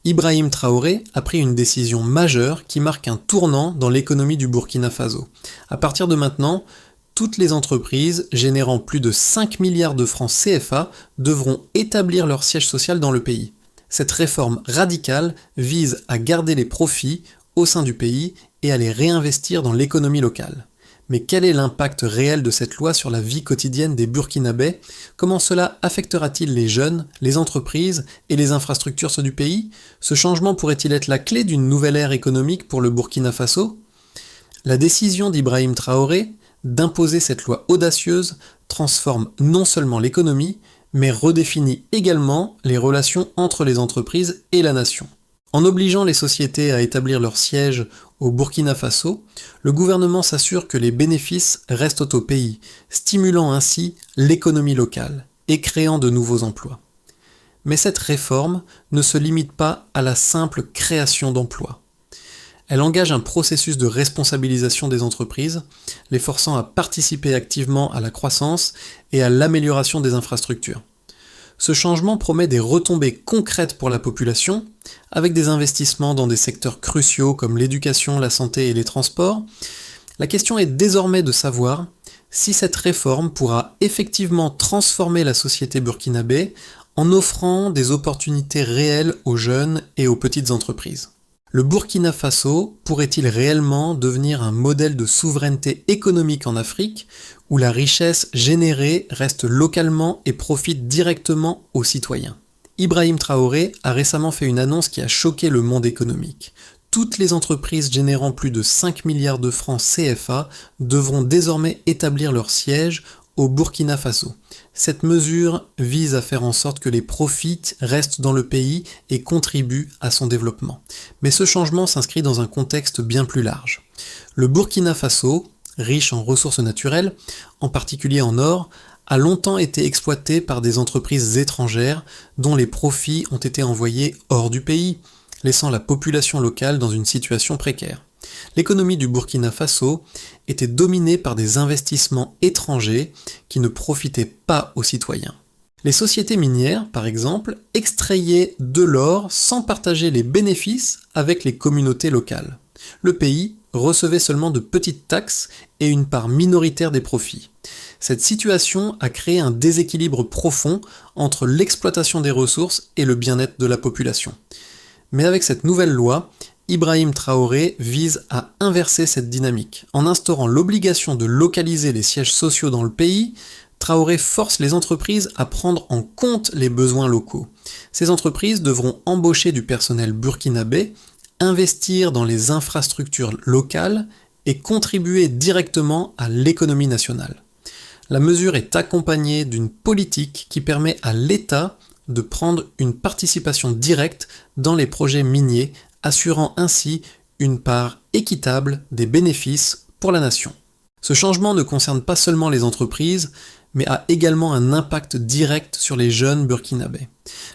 Ibrahim Traoré a pris une décision majeure qui marque un tournant dans l'économie du Burkina Faso. À partir de maintenant, toutes les entreprises générant plus de 5 milliards de francs CFA devront établir leur siège social dans le pays. Cette réforme radicale vise à garder les profits au sein du pays et à les réinvestir dans l'économie locale. Mais quel est l'impact réel de cette loi sur la vie quotidienne des Burkinabés? Comment cela affectera-t-il les jeunes, les entreprises et les infrastructures du pays? Ce changement pourrait-il être la clé d'une nouvelle ère économique pour le Burkina Faso? La décision d'Ibrahim Traoré d'imposer cette loi audacieuse transforme non seulement l'économie, mais redéfinit également les relations entre les entreprises et la nation. En obligeant les sociétés à établir leur siège au Burkina Faso, le gouvernement s'assure que les bénéfices restent au pays, stimulant ainsi l'économie locale et créant de nouveaux emplois. Mais cette réforme ne se limite pas à la simple création d'emplois. Elle engage un processus de responsabilisation des entreprises, les forçant à participer activement à la croissance et à l'amélioration des infrastructures. Ce changement promet des retombées concrètes pour la population, avec des investissements dans des secteurs cruciaux comme l'éducation, la santé et les transports. La question est désormais de savoir si cette réforme pourra effectivement transformer la société burkinabé en offrant des opportunités réelles aux jeunes et aux petites entreprises. Le Burkina Faso pourrait-il réellement devenir un modèle de souveraineté économique en Afrique, où la richesse générée reste localement et profite directement aux citoyens? Ibrahim Traoré a récemment fait une annonce qui a choqué le monde économique. Toutes les entreprises générant plus de 5 milliards de francs CFA devront désormais établir leur siège au Burkina Faso. Cette mesure vise à faire en sorte que les profits restent dans le pays et contribuent à son développement. Mais ce changement s'inscrit dans un contexte bien plus large. Le Burkina Faso, riche en ressources naturelles, en particulier en or, a longtemps été exploité par des entreprises étrangères dont les profits ont été envoyés hors du pays, laissant la population locale dans une situation précaire. L'économie du Burkina Faso était dominée par des investissements étrangers qui ne profitaient pas aux citoyens. Les sociétés minières, par exemple, extrayaient de l'or sans partager les bénéfices avec les communautés locales. Le pays recevait seulement de petites taxes et une part minoritaire des profits. Cette situation a créé un déséquilibre profond entre l'exploitation des ressources et le bien-être de la population. Mais avec cette nouvelle loi, Ibrahim Traoré vise à inverser cette dynamique. En instaurant l'obligation de localiser les sièges sociaux dans le pays, Traoré force les entreprises à prendre en compte les besoins locaux. Ces entreprises devront embaucher du personnel burkinabé, investir dans les infrastructures locales et contribuer directement à l'économie nationale. La mesure est accompagnée d'une politique qui permet à l'État de prendre une participation directe dans les projets miniers, assurant ainsi une part équitable des bénéfices pour la nation. Ce changement ne concerne pas seulement les entreprises, mais a également un impact direct sur les jeunes burkinabés.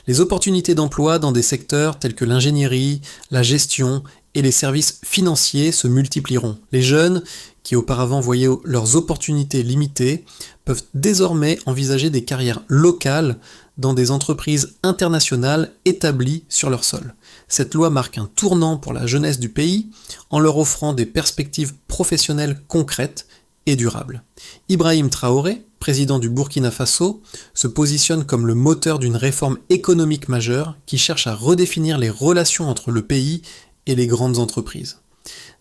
Les opportunités d'emploi dans des secteurs tels que l'ingénierie, la gestion et les services financiers se multiplieront. Les jeunes, qui auparavant voyaient leurs opportunités limitées, peuvent désormais envisager des carrières locales dans des entreprises internationales établies sur leur sol. Cette loi marque un tournant pour la jeunesse du pays en leur offrant des perspectives professionnelles concrètes et durables. Ibrahim Traoré, président du Burkina Faso, se positionne comme le moteur d'une réforme économique majeure qui cherche à redéfinir les relations entre le pays et les grandes entreprises.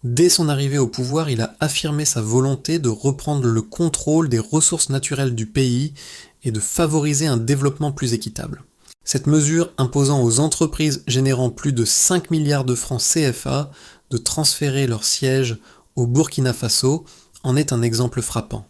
Dès son arrivée au pouvoir, il a affirmé sa volonté de reprendre le contrôle des ressources naturelles du pays et de favoriser un développement plus équitable. Cette mesure imposant aux entreprises générant plus de 5 milliards de francs CFA de transférer leur siège au Burkina Faso en est un exemple frappant.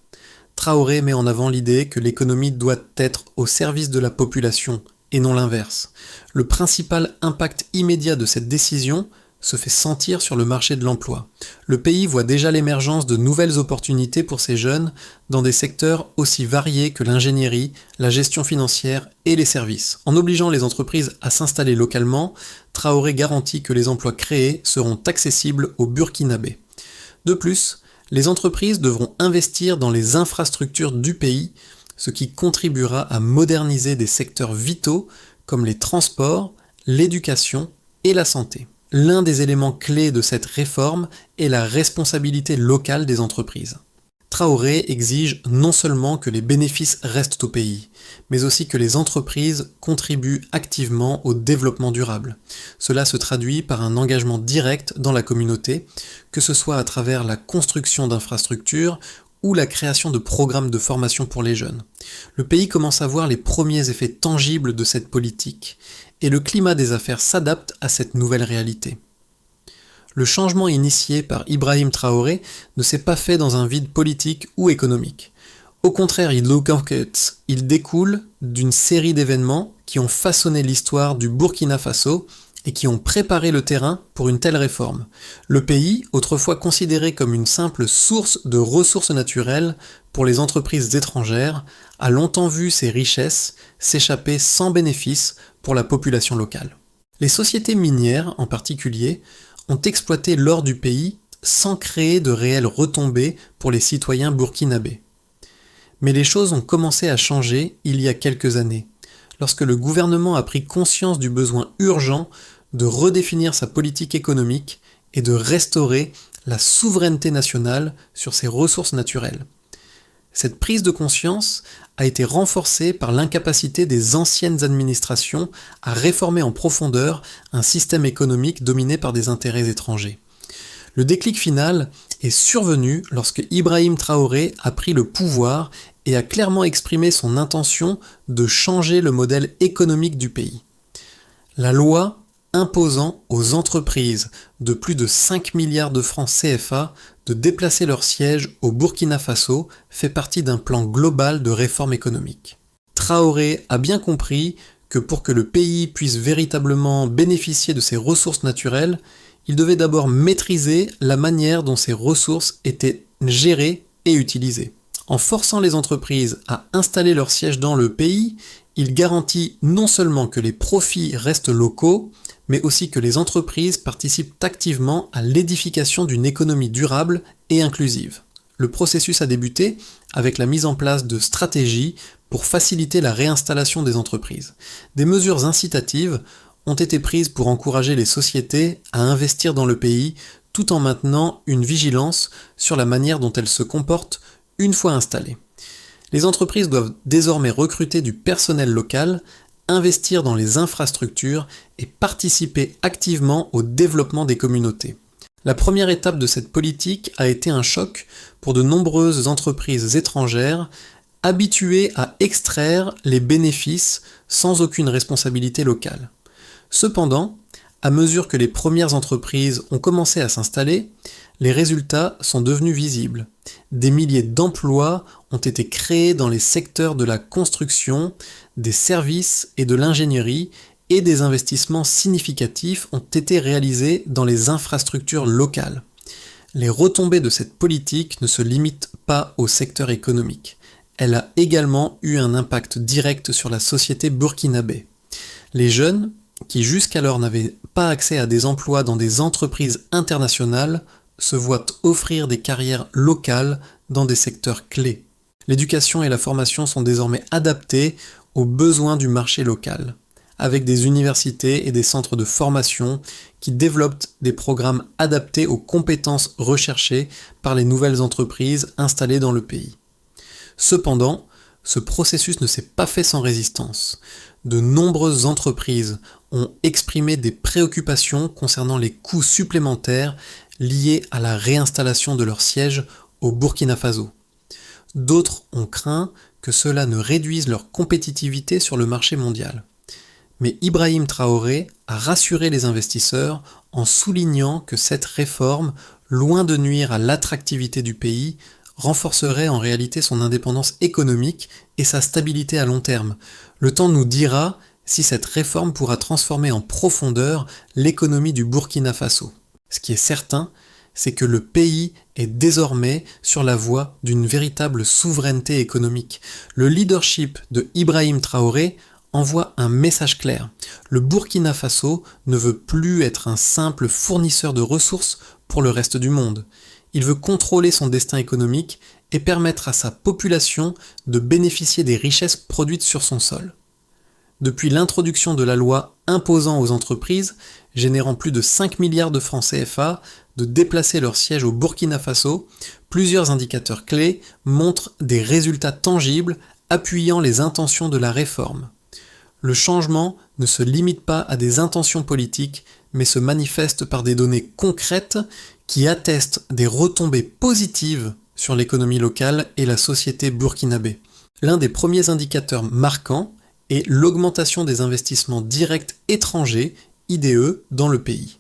Traoré met en avant l'idée que l'économie doit être au service de la population et non l'inverse. Le principal impact immédiat de cette décision se fait sentir sur le marché de l'emploi. Le pays voit déjà l'émergence de nouvelles opportunités pour ces jeunes dans des secteurs aussi variés que l'ingénierie, la gestion financière et les services. En obligeant les entreprises à s'installer localement, Traoré garantit que les emplois créés seront accessibles aux Burkinabés. De plus, les entreprises devront investir dans les infrastructures du pays, ce qui contribuera à moderniser des secteurs vitaux comme les transports, l'éducation et la santé. L'un des éléments clés de cette réforme est la responsabilité locale des entreprises. Traoré exige non seulement que les bénéfices restent au pays, mais aussi que les entreprises contribuent activement au développement durable. Cela se traduit par un engagement direct dans la communauté, que ce soit à travers la construction d'infrastructures ou la création de programmes de formation pour les jeunes. Le pays commence à voir les premiers effets tangibles de cette politique, et le climat des affaires s'adapte à cette nouvelle réalité. Le changement initié par Ibrahim Traoré ne s'est pas fait dans un vide politique ou économique. Au contraire, il découle d'une série d'événements qui ont façonné l'histoire du Burkina Faso et qui ont préparé le terrain pour une telle réforme. Le pays, autrefois considéré comme une simple source de ressources naturelles pour les entreprises étrangères, a longtemps vu ses richesses s'échapper sans bénéfice pour la population locale. Les sociétés minières, en particulier, ont exploité l'or du pays sans créer de réelles retombées pour les citoyens burkinabés. Mais les choses ont commencé à changer il y a quelques années, lorsque le gouvernement a pris conscience du besoin urgent de redéfinir sa politique économique et de restaurer la souveraineté nationale sur ses ressources naturelles. Cette prise de conscience a été renforcée par l'incapacité des anciennes administrations à réformer en profondeur un système économique dominé par des intérêts étrangers. Le déclic final est survenu lorsque Ibrahim Traoré a pris le pouvoir et a clairement exprimé son intention de changer le modèle économique du pays. La loi imposant aux entreprises de plus de 5 milliards de francs CFA de déplacer leur siège au Burkina Faso fait partie d'un plan global de réforme économique. Traoré a bien compris que pour que le pays puisse véritablement bénéficier de ses ressources naturelles, il devait d'abord maîtriser la manière dont ces ressources étaient gérées et utilisées. En forçant les entreprises à installer leur siège dans le pays, il garantit non seulement que les profits restent locaux, mais aussi que les entreprises participent activement à l'édification d'une économie durable et inclusive. Le processus a débuté avec la mise en place de stratégies pour faciliter la réinstallation des entreprises. Des mesures incitatives ont été prises pour encourager les sociétés à investir dans le pays tout en maintenant une vigilance sur la manière dont elles se comportent une fois installées. Les entreprises doivent désormais recruter du personnel local, investir dans les infrastructures et participer activement au développement des communautés. La première étape de cette politique a été un choc pour de nombreuses entreprises étrangères habituées à extraire les bénéfices sans aucune responsabilité locale. Cependant, à mesure que les premières entreprises ont commencé à s'installer, les résultats sont devenus visibles. Des milliers d'emplois ont été créés dans les secteurs de la construction, des services et de l'ingénierie, et des investissements significatifs ont été réalisés dans les infrastructures locales. Les retombées de cette politique ne se limitent pas au secteur économique. Elle a également eu un impact direct sur la société burkinabé. Les jeunes, qui jusqu'alors n'avaient pas accès à des emplois dans des entreprises internationales, se voient offrir des carrières locales dans des secteurs clés. L'éducation et la formation sont désormais adaptées aux besoins du marché local, avec des universités et des centres de formation qui développent des programmes adaptés aux compétences recherchées par les nouvelles entreprises installées dans le pays. Cependant, ce processus ne s'est pas fait sans résistance. De nombreuses entreprises ont exprimé des préoccupations concernant les coûts supplémentaires liés à la réinstallation de leur siège au Burkina Faso. D'autres ont craint que cela ne réduise leur compétitivité sur le marché mondial. Mais Ibrahim Traoré a rassuré les investisseurs en soulignant que cette réforme, loin de nuire à l'attractivité du pays, renforcerait en réalité son indépendance économique et sa stabilité à long terme. Le temps nous dira si cette réforme pourra transformer en profondeur l'économie du Burkina Faso. Ce qui est certain, c'est que le pays est désormais sur la voie d'une véritable souveraineté économique. Le leadership de Ibrahim Traoré envoie un message clair. Le Burkina Faso ne veut plus être un simple fournisseur de ressources pour le reste du monde. Il veut contrôler son destin économique et permettre à sa population de bénéficier des richesses produites sur son sol. Depuis l'introduction de la loi imposant aux entreprises, générant plus de 5 milliards de francs CFA, de déplacer leur siège au Burkina Faso, plusieurs indicateurs clés montrent des résultats tangibles appuyant les intentions de la réforme. Le changement ne se limite pas à des intentions politiques, mais se manifeste par des données concrètes qui attestent des retombées positives sur l'économie locale et la société burkinabé. L'un des premiers indicateurs marquants est l'augmentation des investissements directs étrangers, IDE, dans le pays.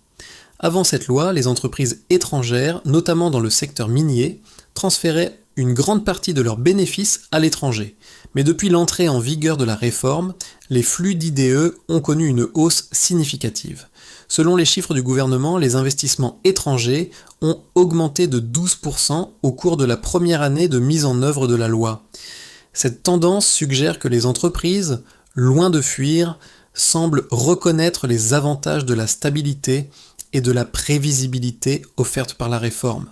Avant cette loi, les entreprises étrangères, notamment dans le secteur minier, transféraient une grande partie de leurs bénéfices à l'étranger. Mais depuis l'entrée en vigueur de la réforme, les flux d'IDE ont connu une hausse significative. Selon les chiffres du gouvernement, les investissements étrangers ont augmenté de 12% au cours de la première année de mise en œuvre de la loi. Cette tendance suggère que les entreprises, loin de fuir, semblent reconnaître les avantages de la stabilité et de la prévisibilité offertes par la réforme.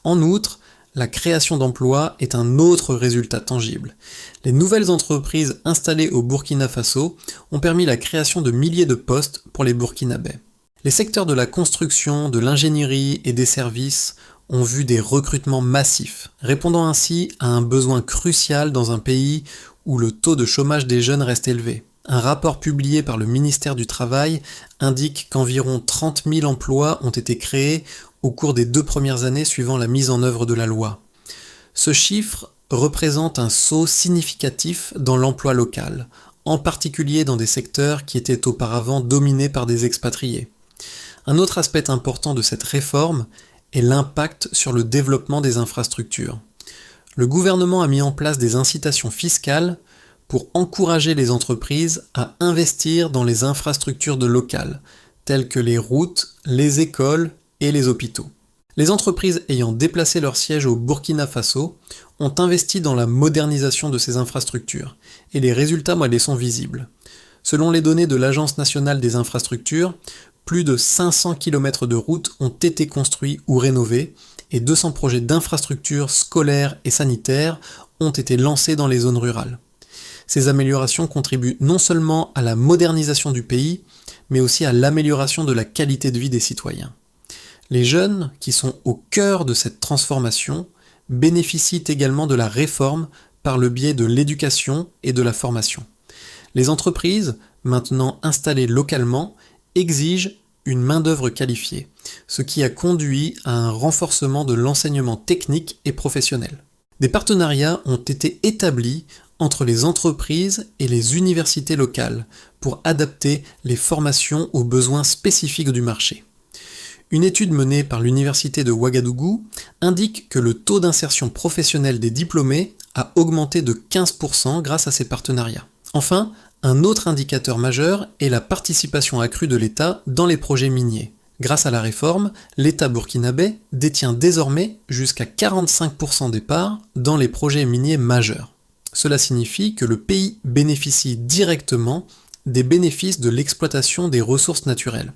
En outre, la création d'emplois est un autre résultat tangible. Les nouvelles entreprises installées au Burkina Faso ont permis la création de milliers de postes pour les Burkinabés. Les secteurs de la construction, de l'ingénierie et des services ont vu des recrutements massifs, répondant ainsi à un besoin crucial dans un pays où le taux de chômage des jeunes reste élevé. Un rapport publié par le ministère du Travail indique qu'environ 30 000 emplois ont été créés au cours des 2 premières années suivant la mise en œuvre de la loi. Ce chiffre représente un saut significatif dans l'emploi local, en particulier dans des secteurs qui étaient auparavant dominés par des expatriés. Un autre aspect important de cette réforme est l'impact sur le développement des infrastructures. Le gouvernement a mis en place des incitations fiscales pour encourager les entreprises à investir dans les infrastructures de local, telles que les routes, les écoles et les hôpitaux. Les entreprises ayant déplacé leur siège au Burkina Faso ont investi dans la modernisation de ces infrastructures, et les résultats sont visibles. Selon les données de l'Agence nationale des infrastructures, plus de 500 km de routes ont été construits ou rénovés, et 200 projets d'infrastructures scolaires et sanitaires ont été lancés dans les zones rurales. Ces améliorations contribuent non seulement à la modernisation du pays, mais aussi à l'amélioration de la qualité de vie des citoyens. Les jeunes, qui sont au cœur de cette transformation, bénéficient également de la réforme par le biais de l'éducation et de la formation. Les entreprises, maintenant installées localement, exigent une main-d'œuvre qualifiée, ce qui a conduit à un renforcement de l'enseignement technique et professionnel. Des partenariats ont été établis entre les entreprises et les universités locales pour adapter les formations aux besoins spécifiques du marché. Une étude menée par l'université de Ouagadougou indique que le taux d'insertion professionnelle des diplômés a augmenté de 15% grâce à ces partenariats. Enfin, un autre indicateur majeur est la participation accrue de l'État dans les projets miniers. Grâce à la réforme, l'État burkinabé détient désormais jusqu'à 45% des parts dans les projets miniers majeurs. Cela signifie que le pays bénéficie directement des bénéfices de l'exploitation des ressources naturelles.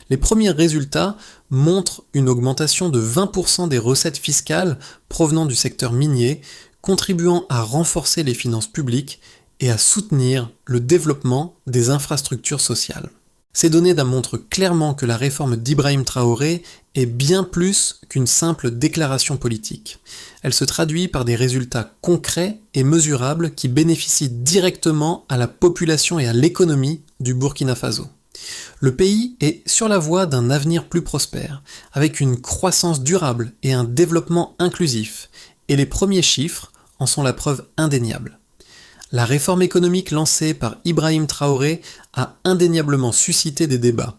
Les premiers résultats montrent une augmentation de 20% des recettes fiscales provenant du secteur minier, contribuant à renforcer les finances publiques et à soutenir le développement des infrastructures sociales. Ces données montrent clairement que la réforme d'Ibrahim Traoré est bien plus qu'une simple déclaration politique. Elle se traduit par des résultats concrets et mesurables qui bénéficient directement à la population et à l'économie du Burkina Faso. Le pays est sur la voie d'un avenir plus prospère, avec une croissance durable et un développement inclusif, et les premiers chiffres en sont la preuve indéniable. La réforme économique lancée par Ibrahim Traoré a indéniablement suscité des débats.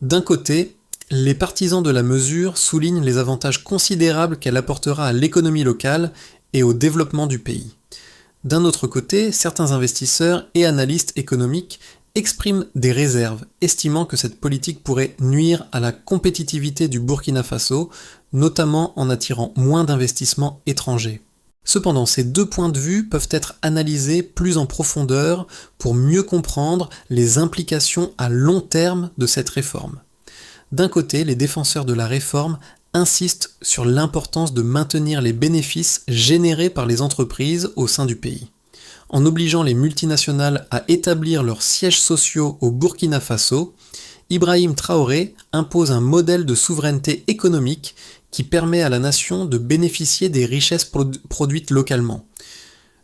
D'un côté, les partisans de la mesure soulignent les avantages considérables qu'elle apportera à l'économie locale et au développement du pays. D'un autre côté, certains investisseurs et analystes économiques expriment des réserves, estimant que cette politique pourrait nuire à la compétitivité du Burkina Faso, notamment en attirant moins d'investissements étrangers. Cependant, ces deux points de vue peuvent être analysés plus en profondeur pour mieux comprendre les implications à long terme de cette réforme. D'un côté, les défenseurs de la réforme insistent sur l'importance de maintenir les bénéfices générés par les entreprises au sein du pays. En obligeant les multinationales à établir leurs sièges sociaux au Burkina Faso, Ibrahim Traoré impose un modèle de souveraineté économique qui permet à la nation de bénéficier des richesses produites localement.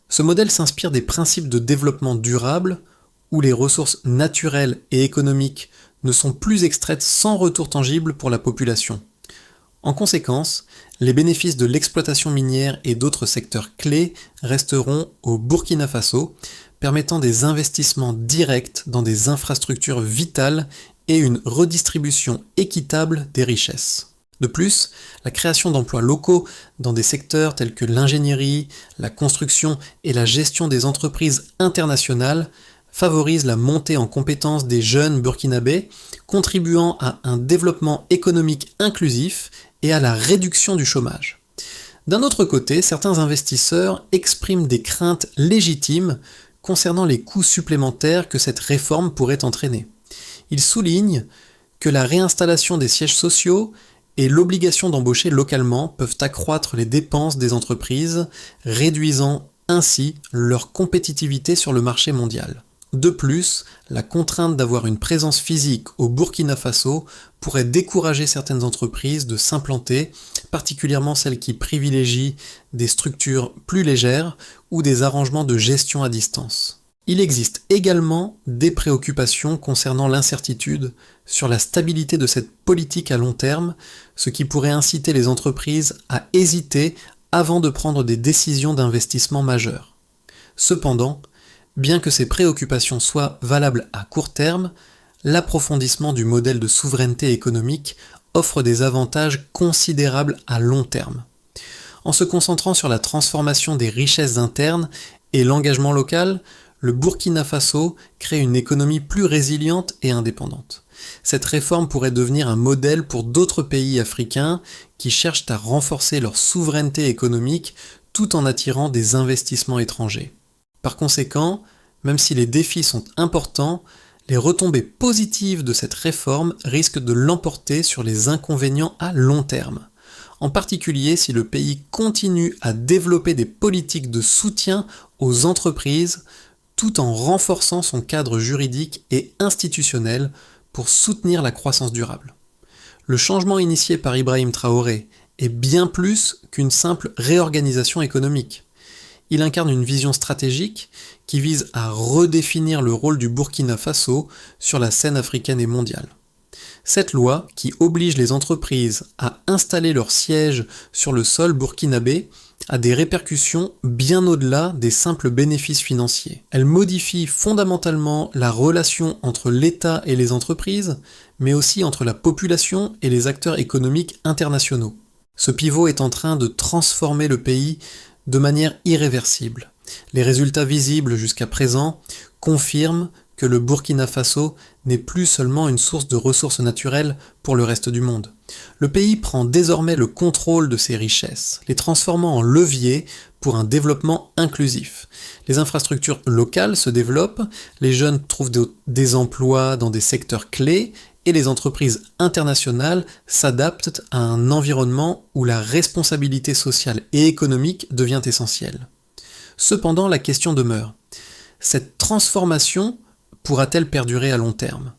Ce modèle s'inspire des principes de développement durable, où les ressources naturelles et économiques ne sont plus extraites sans retour tangible pour la population. En conséquence, les bénéfices de l'exploitation minière et d'autres secteurs clés resteront au Burkina Faso, permettant des investissements directs dans des infrastructures vitales et une redistribution équitable des richesses. De plus, la création d'emplois locaux dans des secteurs tels que l'ingénierie, la construction et la gestion des entreprises internationales favorise la montée en compétences des jeunes burkinabés, contribuant à un développement économique inclusif et à la réduction du chômage. D'un autre côté, certains investisseurs expriment des craintes légitimes concernant les coûts supplémentaires que cette réforme pourrait entraîner. Ils soulignent que la réinstallation des sièges sociaux et l'obligation d'embaucher localement peuvent accroître les dépenses des entreprises, réduisant ainsi leur compétitivité sur le marché mondial. De plus, la contrainte d'avoir une présence physique au Burkina Faso pourrait décourager certaines entreprises de s'implanter, particulièrement celles qui privilégient des structures plus légères ou des arrangements de gestion à distance. Il existe également des préoccupations concernant l'incertitude sur la stabilité de cette politique à long terme, ce qui pourrait inciter les entreprises à hésiter avant de prendre des décisions d'investissement majeures. Cependant, bien que ces préoccupations soient valables à court terme, l'approfondissement du modèle de souveraineté économique offre des avantages considérables à long terme. En se concentrant sur la transformation des richesses internes et l'engagement local, le Burkina Faso crée une économie plus résiliente et indépendante. Cette réforme pourrait devenir un modèle pour d'autres pays africains qui cherchent à renforcer leur souveraineté économique tout en attirant des investissements étrangers. Par conséquent, même si les défis sont importants, les retombées positives de cette réforme risquent de l'emporter sur les inconvénients à long terme, en particulier si le pays continue à développer des politiques de soutien aux entreprises tout en renforçant son cadre juridique et institutionnel pour soutenir la croissance durable. Le changement initié par Ibrahim Traoré est bien plus qu'une simple réorganisation économique. Il incarne une vision stratégique qui vise à redéfinir le rôle du Burkina Faso sur la scène africaine et mondiale. Cette loi, qui oblige les entreprises à installer leur siège sur le sol burkinabé, a des répercussions bien au-delà des simples bénéfices financiers. Elle modifie fondamentalement la relation entre l'État et les entreprises, mais aussi entre la population et les acteurs économiques internationaux. Ce pivot est en train de transformer le pays de manière irréversible. Les résultats visibles jusqu'à présent confirment que le Burkina Faso n'est plus seulement une source de ressources naturelles pour le reste du monde. Le pays prend désormais le contrôle de ses richesses, les transformant en levier pour un développement inclusif. Les infrastructures locales se développent, les jeunes trouvent des emplois dans des secteurs clés et les entreprises internationales s'adaptent à un environnement où la responsabilité sociale et économique devient essentielle. Cependant, la question demeure. Cette transformation pourra-t-elle perdurer à long terme ?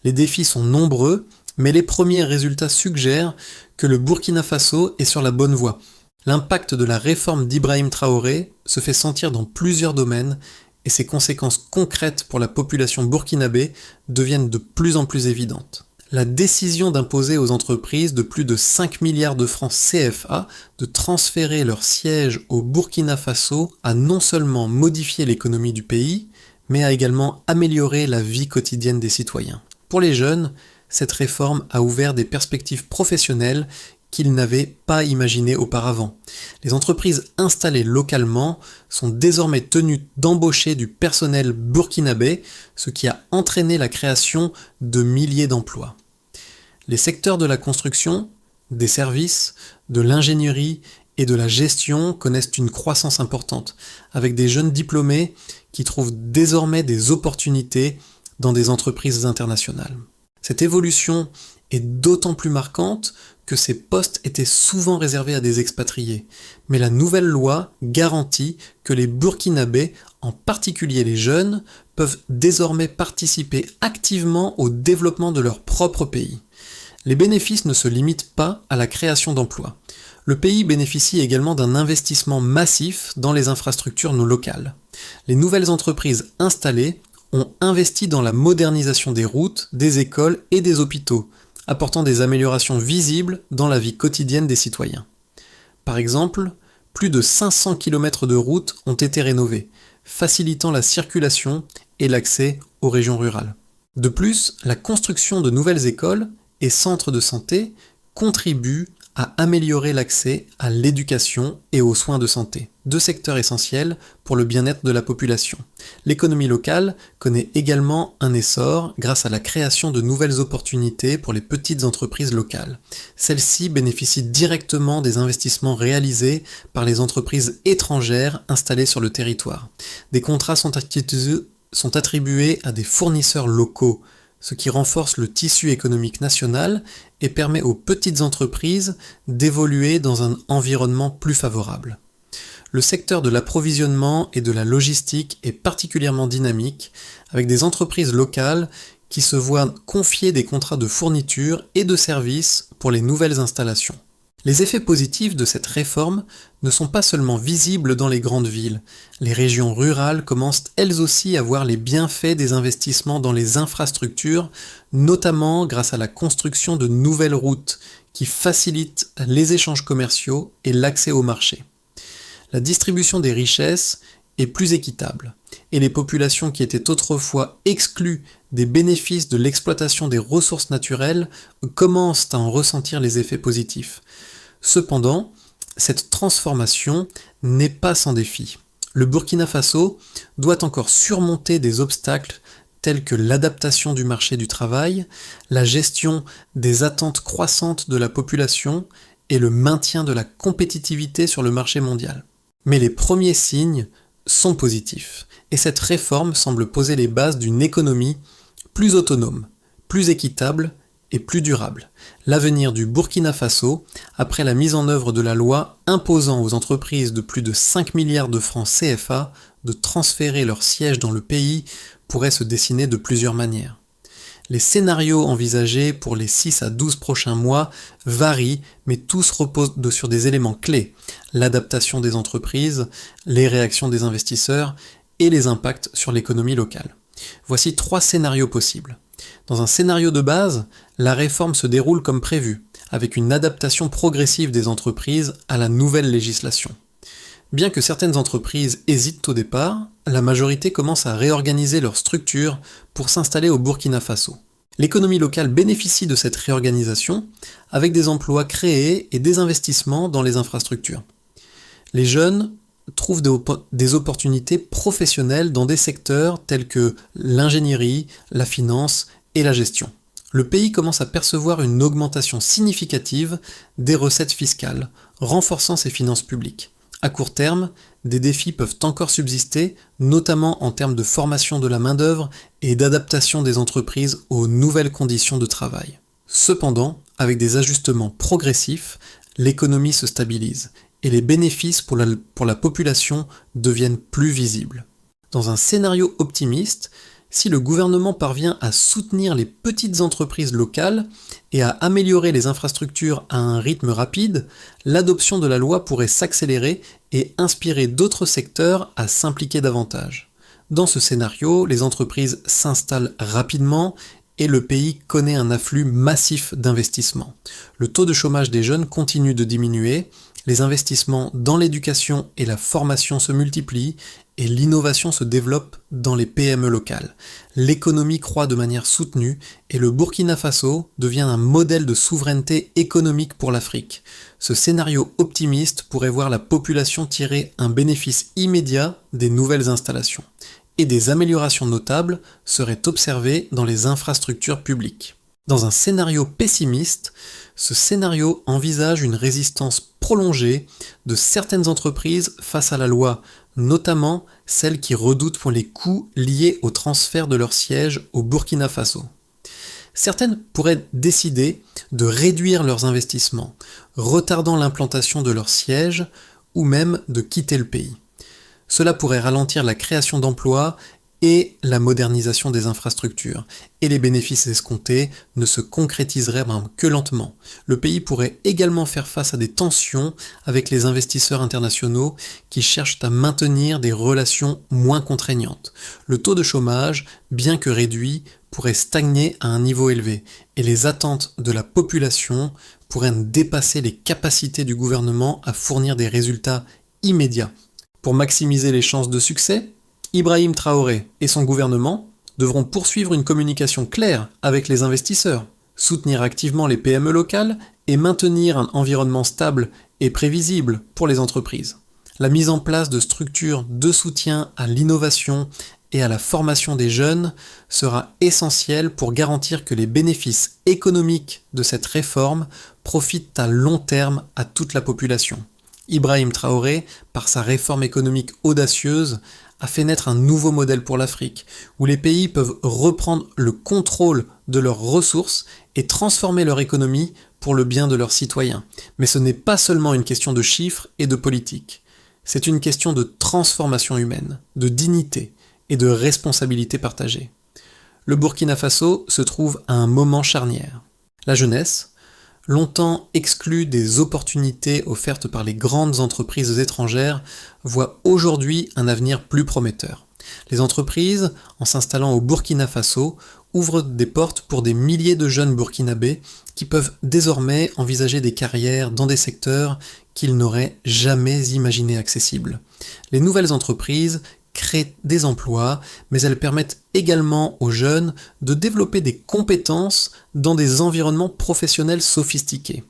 Les défis sont nombreux, mais les premiers résultats suggèrent que le Burkina Faso est sur la bonne voie. L'impact de la réforme d'Ibrahim Traoré se fait sentir dans plusieurs domaines et ses conséquences concrètes pour la population burkinabé deviennent de plus en plus évidentes. La décision d'imposer aux entreprises de plus de 5 milliards de francs CFA de transférer leur siège au Burkina Faso a non seulement modifié l'économie du pays, mais a également amélioré la vie quotidienne des citoyens. Pour les jeunes, cette réforme a ouvert des perspectives professionnelles qu'ils n'avaient pas imaginées auparavant. Les entreprises installées localement sont désormais tenues d'embaucher du personnel burkinabé, ce qui a entraîné la création de milliers d'emplois. Les secteurs de la construction, des services, de l'ingénierie et de la gestion connaissent une croissance importante, avec des jeunes diplômés qui trouvent désormais des opportunités dans des entreprises internationales. Cette évolution est d'autant plus marquante que ces postes étaient souvent réservés à des expatriés, mais la nouvelle loi garantit que les Burkinabés, en particulier les jeunes, peuvent désormais participer activement au développement de leur propre pays. Les bénéfices ne se limitent pas à la création d'emplois. Le pays bénéficie également d'un investissement massif dans les infrastructures locales. Les nouvelles entreprises installées ont investi dans la modernisation des routes, des écoles et des hôpitaux, apportant des améliorations visibles dans la vie quotidienne des citoyens. Par exemple, plus de 500 km de routes ont été rénovées, facilitant la circulation et l'accès aux régions rurales. De plus, la construction de nouvelles écoles et centres de santé contribue à améliorer l'accès à l'éducation et aux soins de santé, deux secteurs essentiels pour le bien-être de la population. L'économie locale connaît également un essor grâce à la création de nouvelles opportunités pour les petites entreprises locales. Celles-ci bénéficient directement des investissements réalisés par les entreprises étrangères installées sur le territoire. Des contrats sont attribués à des fournisseurs locaux, ce qui renforce le tissu économique national et permet aux petites entreprises d'évoluer dans un environnement plus favorable. Le secteur de l'approvisionnement et de la logistique est particulièrement dynamique, avec des entreprises locales qui se voient confier des contrats de fourniture et de services pour les nouvelles installations. Les effets positifs de cette réforme ne sont pas seulement visibles dans les grandes villes. Les régions rurales commencent elles aussi à voir les bienfaits des investissements dans les infrastructures, notamment grâce à la construction de nouvelles routes qui facilitent les échanges commerciaux et l'accès au marché. La distribution des richesses est plus équitable, et les populations qui étaient autrefois exclues des bénéfices de l'exploitation des ressources naturelles commencent à en ressentir les effets positifs. Cependant, cette transformation n'est pas sans défi. Le Burkina Faso doit encore surmonter des obstacles tels que l'adaptation du marché du travail, la gestion des attentes croissantes de la population et le maintien de la compétitivité sur le marché mondial. Mais les premiers signes sont positifs, et cette réforme semble poser les bases d'une économie plus autonome, plus équitable et plus durable. L'avenir du Burkina Faso, après la mise en œuvre de la loi imposant aux entreprises de plus de 5 milliards de francs CFA de transférer leur siège dans le pays, pourrait se dessiner de plusieurs manières. Les scénarios envisagés pour les 6 à 12 prochains mois varient, mais tous reposent sur des éléments clés: l'adaptation des entreprises, les réactions des investisseurs et les impacts sur l'économie locale. Voici 3 scénarios possibles. Dans un scénario de base, la réforme se déroule comme prévu, avec une adaptation progressive des entreprises à la nouvelle législation. Bien que certaines entreprises hésitent au départ, la majorité commence à réorganiser leur structure pour s'installer au Burkina Faso. L'économie locale bénéficie de cette réorganisation avec des emplois créés et des investissements dans les infrastructures. Les jeunes trouvent des opportunités professionnelles dans des secteurs tels que l'ingénierie, la finance et la gestion. Le pays commence à percevoir une augmentation significative des recettes fiscales, renforçant ses finances publiques. À court terme, des défis peuvent encore subsister, notamment en termes de formation de la main-d'œuvre et d'adaptation des entreprises aux nouvelles conditions de travail. Cependant, avec des ajustements progressifs, l'économie se stabilise et les bénéfices pour la population deviennent plus visibles. Dans un scénario optimiste, si le gouvernement parvient à soutenir les petites entreprises locales et à améliorer les infrastructures à un rythme rapide, l'adoption de la loi pourrait s'accélérer et inspirer d'autres secteurs à s'impliquer davantage. Dans ce scénario, les entreprises s'installent rapidement et le pays connaît un afflux massif d'investissements. Le taux de chômage des jeunes continue de diminuer, les investissements dans l'éducation et la formation se multiplient et l'innovation se développe dans les PME locales. L'économie croît de manière soutenue et le Burkina Faso devient un modèle de souveraineté économique pour l'Afrique. Ce scénario optimiste pourrait voir la population tirer un bénéfice immédiat des nouvelles installations. Et des améliorations notables seraient observées dans les infrastructures publiques. Dans un scénario pessimiste, ce scénario envisage une résistance prolongée de certaines entreprises face à la loi, notamment celles qui redoutent pour les coûts liés au transfert de leur siège au Burkina Faso. Certaines pourraient décider de réduire leurs investissements, retardant l'implantation de leur siège ou même de quitter le pays. Cela pourrait ralentir la création d'emplois et la modernisation des infrastructures, et les bénéfices escomptés ne se concrétiseraient même que lentement. Le pays pourrait également faire face à des tensions avec les investisseurs internationaux qui cherchent à maintenir des relations moins contraignantes. Le taux de chômage, bien que réduit, pourrait stagner à un niveau élevé, et les attentes de la population pourraient dépasser les capacités du gouvernement à fournir des résultats immédiats. Pour maximiser les chances de succès, Ibrahim Traoré et son gouvernement devront poursuivre une communication claire avec les investisseurs, soutenir activement les PME locales et maintenir un environnement stable et prévisible pour les entreprises. La mise en place de structures de soutien à l'innovation et à la formation des jeunes sera essentielle pour garantir que les bénéfices économiques de cette réforme profitent à long terme à toute la population. Ibrahim Traoré, par sa réforme économique audacieuse, a fait naître un nouveau modèle pour l'Afrique, où les pays peuvent reprendre le contrôle de leurs ressources et transformer leur économie pour le bien de leurs citoyens. Mais ce n'est pas seulement une question de chiffres et de politique. C'est une question de transformation humaine, de dignité et de responsabilité partagée. Le Burkina Faso se trouve à un moment charnière. La jeunesse, longtemps exclue des opportunités offertes par les grandes entreprises étrangères, voit aujourd'hui un avenir plus prometteur. Les entreprises, en s'installant au Burkina Faso, ouvrent des portes pour des milliers de jeunes burkinabés qui peuvent désormais envisager des carrières dans des secteurs qu'ils n'auraient jamais imaginés accessibles. Les nouvelles entreprises créent des emplois, mais elles permettent également aux jeunes de développer des compétences dans des environnements professionnels sophistiqués.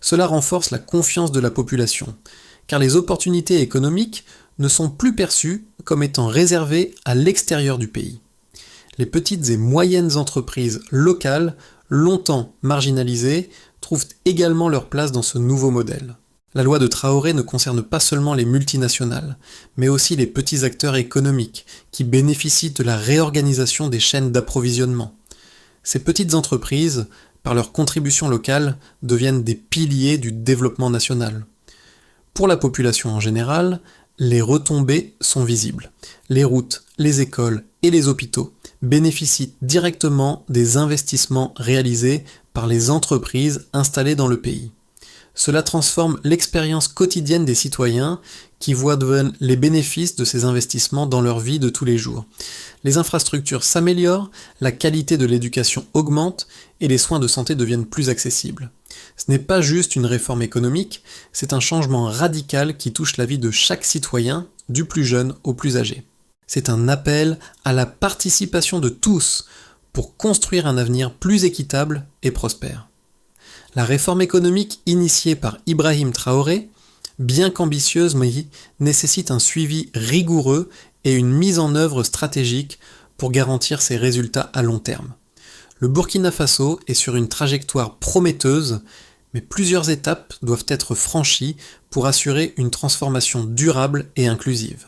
Cela renforce la confiance de la population, car les opportunités économiques ne sont plus perçues comme étant réservées à l'extérieur du pays. Les petites et moyennes entreprises locales, longtemps marginalisées, trouvent également leur place dans ce nouveau modèle. La loi de Traoré ne concerne pas seulement les multinationales, mais aussi les petits acteurs économiques qui bénéficient de la réorganisation des chaînes d'approvisionnement. Ces petites entreprises, par leur contribution locale, deviennent des piliers du développement national. Pour la population en général, les retombées sont visibles. Les routes, les écoles et les hôpitaux bénéficient directement des investissements réalisés par les entreprises installées dans le pays. Cela transforme l'expérience quotidienne des citoyens qui voient les bénéfices de ces investissements dans leur vie de tous les jours. Les infrastructures s'améliorent, la qualité de l'éducation augmente et les soins de santé deviennent plus accessibles. Ce n'est pas juste une réforme économique, c'est un changement radical qui touche la vie de chaque citoyen, du plus jeune au plus âgé. C'est un appel à la participation de tous pour construire un avenir plus équitable et prospère. La réforme économique initiée par Ibrahim Traoré, bien qu'ambitieuse, nécessite un suivi rigoureux et une mise en œuvre stratégique pour garantir ses résultats à long terme. Le Burkina Faso est sur une trajectoire prometteuse, mais plusieurs étapes doivent être franchies pour assurer une transformation durable et inclusive.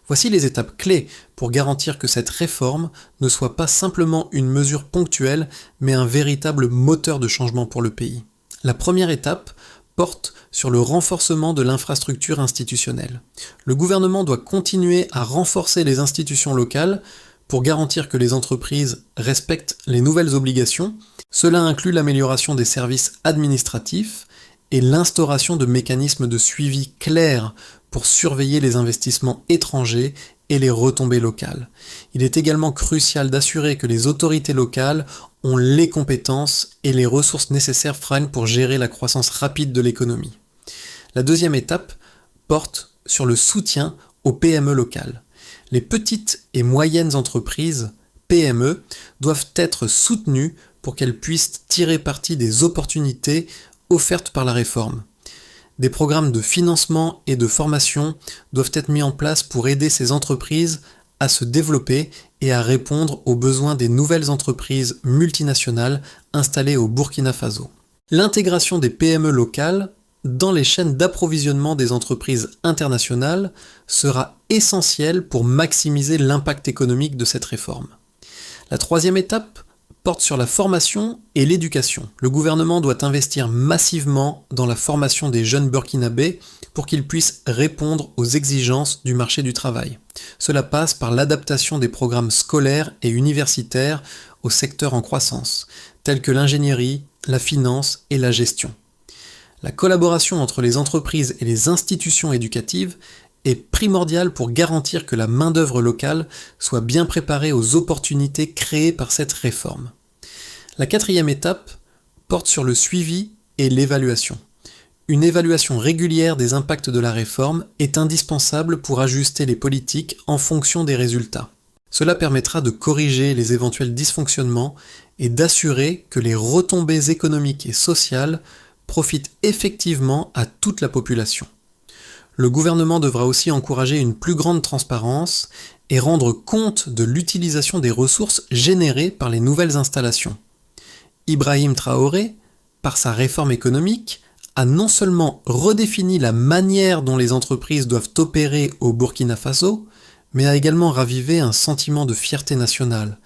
Voici les étapes clés pour garantir que cette réforme ne soit pas simplement une mesure ponctuelle, mais un véritable moteur de changement pour le pays. La première étape porte sur le renforcement de l'infrastructure institutionnelle. Le gouvernement doit continuer à renforcer les institutions locales pour garantir que les entreprises respectent les nouvelles obligations. Cela inclut l'amélioration des services administratifs et l'instauration de mécanismes de suivi clairs pour surveiller les investissements étrangers et les retombées locales. Il est également crucial d'assurer que les autorités locales ont les compétences et les ressources nécessaires pour gérer la croissance rapide de l'économie. La deuxième étape porte sur le soutien aux PME locales. Les petites et moyennes entreprises, PME, doivent être soutenues pour qu'elles puissent tirer parti des opportunités offertes par la réforme. Des programmes de financement et de formation doivent être mis en place pour aider ces entreprises à se développer et à répondre aux besoins des nouvelles entreprises multinationales installées au Burkina Faso. L'intégration des PME locales dans les chaînes d'approvisionnement des entreprises internationales sera essentielle pour maximiser l'impact économique de cette réforme. La troisième étape porte sur la formation et l'éducation. Le gouvernement doit investir massivement dans la formation des jeunes burkinabés pour qu'ils puissent répondre aux exigences du marché du travail. Cela passe par l'adaptation des programmes scolaires et universitaires aux secteurs en croissance, tels que l'ingénierie, la finance et la gestion. La collaboration entre les entreprises et les institutions éducatives est primordiale pour garantir que la main-d'œuvre locale soit bien préparée aux opportunités créées par cette réforme. La quatrième étape porte sur le suivi et l'évaluation. Une évaluation régulière des impacts de la réforme est indispensable pour ajuster les politiques en fonction des résultats. Cela permettra de corriger les éventuels dysfonctionnements et d'assurer que les retombées économiques et sociales profitent effectivement à toute la population. Le gouvernement devra aussi encourager une plus grande transparence et rendre compte de l'utilisation des ressources générées par les nouvelles installations. Ibrahim Traoré, par sa réforme économique, a non seulement redéfini la manière dont les entreprises doivent opérer au Burkina Faso, mais a également ravivé un sentiment de fierté nationale.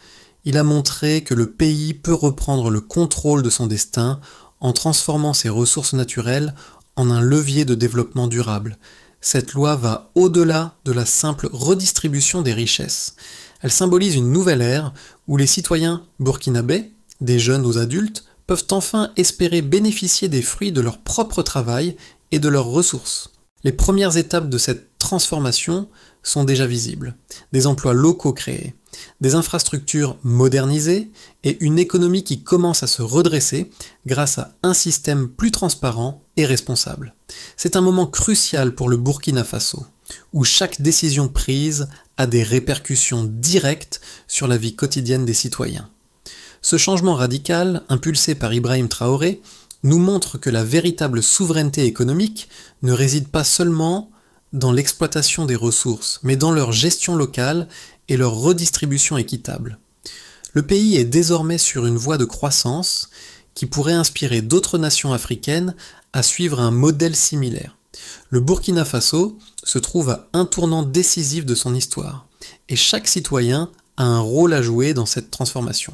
Il a montré que le pays peut reprendre le contrôle de son destin en transformant ses ressources naturelles en un levier de développement durable. Cette loi va au-delà de la simple redistribution des richesses. Elle symbolise une nouvelle ère où les citoyens burkinabés, des jeunes aux adultes, peuvent enfin espérer bénéficier des fruits de leur propre travail et de leurs ressources. Les premières étapes de cette transformation sont déjà visibles. Des emplois locaux créés, des infrastructures modernisées et une économie qui commence à se redresser grâce à un système plus transparent et responsable. C'est un moment crucial pour le Burkina Faso, où chaque décision prise a des répercussions directes sur la vie quotidienne des citoyens. Ce changement radical, impulsé par Ibrahim Traoré, nous montre que la véritable souveraineté économique ne réside pas seulement dans l'exploitation des ressources, mais dans leur gestion locale et leur redistribution équitable. Le pays est désormais sur une voie de croissance qui pourrait inspirer d'autres nations africaines à suivre un modèle similaire. Le Burkina Faso se trouve à un tournant décisif de son histoire, et chaque citoyen a un rôle à jouer dans cette transformation.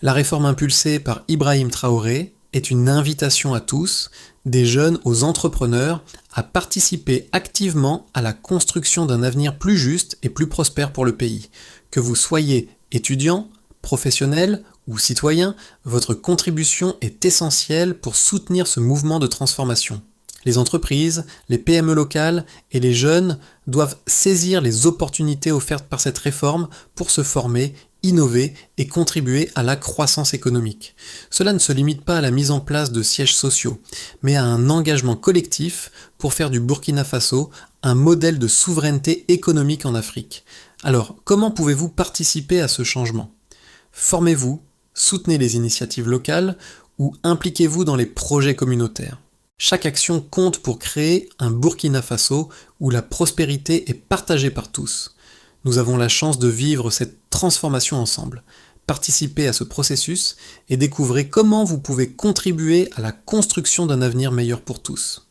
La réforme impulsée par Ibrahim Traoré est une invitation à tous, des jeunes aux entrepreneurs, à participer activement à la construction d'un avenir plus juste et plus prospère pour le pays. Que vous soyez étudiant, professionnel ou citoyen, votre contribution est essentielle pour soutenir ce mouvement de transformation. Les entreprises, les PME locales et les jeunes doivent saisir les opportunités offertes par cette réforme pour se former, innover et contribuer à la croissance économique. Cela ne se limite pas à la mise en place de sièges sociaux, mais à un engagement collectif pour faire du Burkina Faso un modèle de souveraineté économique en Afrique. Alors, comment pouvez-vous participer à ce changement ? Formez-vous, soutenez les initiatives locales ou impliquez-vous dans les projets communautaires. Chaque action compte pour créer un Burkina Faso où la prospérité est partagée par tous. Nous avons la chance de vivre cette transformation ensemble. Participez à ce processus et découvrez comment vous pouvez contribuer à la construction d'un avenir meilleur pour tous.